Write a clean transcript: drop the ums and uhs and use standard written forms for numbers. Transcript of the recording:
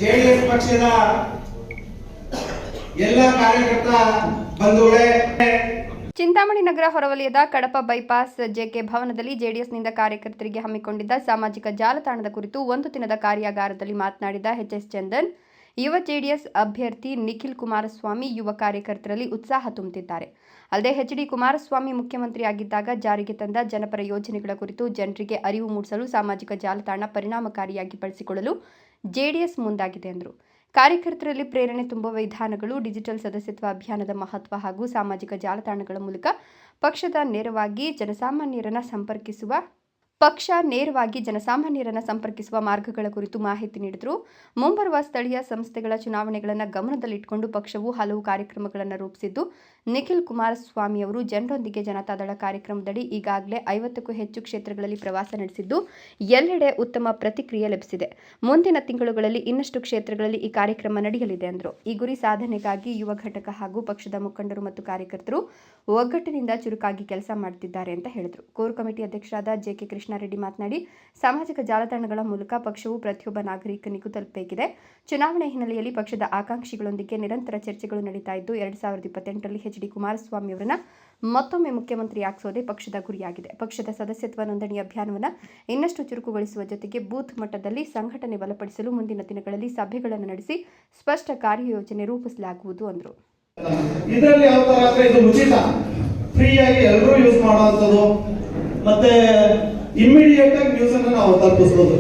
JDS ಪಕ್ಷದ ಎಲ್ಲ ಕಾರ್ಯಕರ್ತ ಬಂಧುಗಳೇ, ಚಿಂತಾಮಣಿ ನಗರ ಹೊರವಲಯದ ಕಡಪ ಬೈಪಾಸ್ ಜೆಕೆ ಭವನದಲ್ಲಿ ಜೆಡಿಎಸ್ನಿಂದ ಕಾರ್ಯಕರ್ತರಿಗೆ ಹಮ್ಮಿಕೊಂಡಿದ್ದ ಸಾಮಾಜಿಕ ಜಾಲತಾಣದ ಕುರಿತು ಒಂದು ದಿನದ ಕಾರ್ಯಾಗಾರದಲ್ಲಿ ಮಾತನಾಡಿದ ಎಚ್ ಚಂದನ್, ಯುವ ಜೆಡಿಎಸ್ ಅಭ್ಯರ್ಥಿ ನಿಖಿಲ್ ಕುಮಾರಸ್ವಾಮಿ ಯುವ ಕಾರ್ಯಕರ್ತರಲ್ಲಿ ಉತ್ಸಾಹ ತುಂಬುತ್ತಿದ್ದಾರೆ. ಅಲ್ಲದೆ ಎಚ್.ಡಿ. ಕುಮಾರಸ್ವಾಮಿ ಮುಖ್ಯಮಂತ್ರಿಯಾಗಿದ್ದಾಗ ಜಾರಿಗೆ ತಂದ ಜನಪರ ಯೋಜನೆಗಳ ಕುರಿತು ಜನರಿಗೆ ಅರಿವು ಮೂಡಿಸಲು ಸಾಮಾಜಿಕ ಜಾಲತಾಣ ಪರಿಣಾಮಕಾರಿಯಾಗಿ ಬಳಸಿಕೊಳ್ಳಲು ಜೆಡಿಎಸ್ ಮುಂದಾಗಿದೆ ಎಂದರು. ಕಾರ್ಯಕರ್ತರಲ್ಲಿ ಪ್ರೇರಣೆ ತುಂಬುವ ವಿಧಾನಗಳು, ಡಿಜಿಟಲ್ ಸದಸ್ಯತ್ವ ಅಭಿಯಾನದ ಮಹತ್ವ ಹಾಗೂ ಸಾಮಾಜಿಕ ಜಾಲತಾಣಗಳ ಮೂಲಕ ಪಕ್ಷ ನೇರವಾಗಿ ಜನಸಾಮಾನ್ಯರನ್ನು ಸಂಪರ್ಕಿಸುವ ಮಾರ್ಗಗಳ ಕುರಿತು ಮಾಹಿತಿ ನೀಡಿದರು. ಮುಂಬರುವ ಸ್ಥಳೀಯ ಸಂಸ್ಥೆಗಳ ಚುನಾವಣೆಗಳನ್ನು ಗಮನದಲ್ಲಿಟ್ಟುಕೊಂಡು ಪಕ್ಷವು ಹಲವು ಕಾರ್ಯಕ್ರಮಗಳನ್ನು ರೂಪಿಸಿದ್ದು, ನಿಖಿಲ್ ಕುಮಾರಸ್ವಾಮಿ ಅವರು ಜನರೊಂದಿಗೆ ಜನತಾದಳ ಕಾರ್ಯಕ್ರಮದಡಿ ಈಗಾಗಲೇ 50ಕ್ಕೂ ಹೆಚ್ಚು ಕ್ಷೇತ್ರಗಳಲ್ಲಿ ಪ್ರವಾಸ ನಡೆಸಿದ್ದು, ಎಲ್ಲೆಡೆ ಉತ್ತಮ ಪ್ರತಿಕ್ರಿಯೆ ಲಭಿಸಿದೆ. ಮುಂದಿನ ತಿಂಗಳುಗಳಲ್ಲಿ ಇನ್ನಷ್ಟು ಕ್ಷೇತ್ರಗಳಲ್ಲಿ ಈ ಕಾರ್ಯಕ್ರಮ ನಡೆಯಲಿದೆ ಎಂದರು. ಈ ಗುರಿ ಸಾಧನೆಗಾಗಿ ಯುವ ಘಟಕ ಹಾಗೂ ಪಕ್ಷದ ಮುಖಂಡರು ಮತ್ತು ಕಾರ್ಯಕರ್ತರು ಒಗ್ಗಟ್ಟಿನಿಂದ ಚುರುಕಾಗಿ ಕೆಲಸ ಮಾಡುತ್ತಿದ್ದಾರೆ ಅಂತ ಹೇಳಿದರು. ಕೋರ್ ಕಮಿಟಿ ಅಧ್ಯಕ್ಷರಾದ ಜೆ.ಕೆ. ಕೃಷ್ಣಾರೆಡ್ಡಿ ಮಾತನಾಡಿ, ಸಾಮಾಜಿಕ ಜಾಲತಾಣಗಳ ಮೂಲಕ ಪಕ್ಷವು ಪ್ರತಿಯೊಬ್ಬ ನಾಗರಿಕನಿಗೂ ತಲುಪಬೇಕಿದೆ. ಚುನಾವಣೆ ಹಿನ್ನೆಲೆಯಲ್ಲಿ ಪಕ್ಷದ ಆಕಾಂಕ್ಷಿಗಳೊಂದಿಗೆ ನಿರಂತರ ಚರ್ಚೆಗಳು ನಡೀತಾ ಇದ್ದು, 2028ರಲ್ಲಿ ಎಚ್.ಡಿ. ಕುಮಾರಸ್ವಾಮಿ ಅವರನ್ನ ಮತ್ತೊಮ್ಮೆ ಮುಖ್ಯಮಂತ್ರಿಯಾಗಿಸೋದೇ ಪಕ್ಷದ ಗುರಿಯಾಗಿದೆ. ಪಕ್ಷದ ಸದಸ್ಯತ್ವ ನೋಂದಣಿ ಅಭಿಯಾನವನ್ನು ಇನ್ನಷ್ಟು ಚುರುಕುಗೊಳಿಸುವ ಜೊತೆಗೆ ಬೂತ್ ಮಟ್ಟದಲ್ಲಿ ಸಂಘಟನೆ ಬಲಪಡಿಸಲು ಮುಂದಿನ ದಿನಗಳಲ್ಲಿ ಸಭೆಗಳನ್ನು ನಡೆಸಿ ಸ್ಪಷ್ಟ ಕಾರ್ಯಯೋಜನೆ ರೂಪಿಸಲಾಗುವುದು ಎಂದರು. ಇದರಲ್ಲಿ ಯಾವ ತರ ಅಂದ್ರೆ ಇದು ಉಚಿತ, ಫ್ರೀ ಆಗಿ ಎಲ್ಲರೂ ಯೂಸ್ ಮಾಡುವಂಥದ್ದು, ಮತ್ತೆ ಇಮ್ಮಿಡಿಯೇಟ್ ಆಗಿ ನ್ಯೂಸ್ ಅನ್ನು ನಾವು ತಲುಪಿಸಬಹುದು.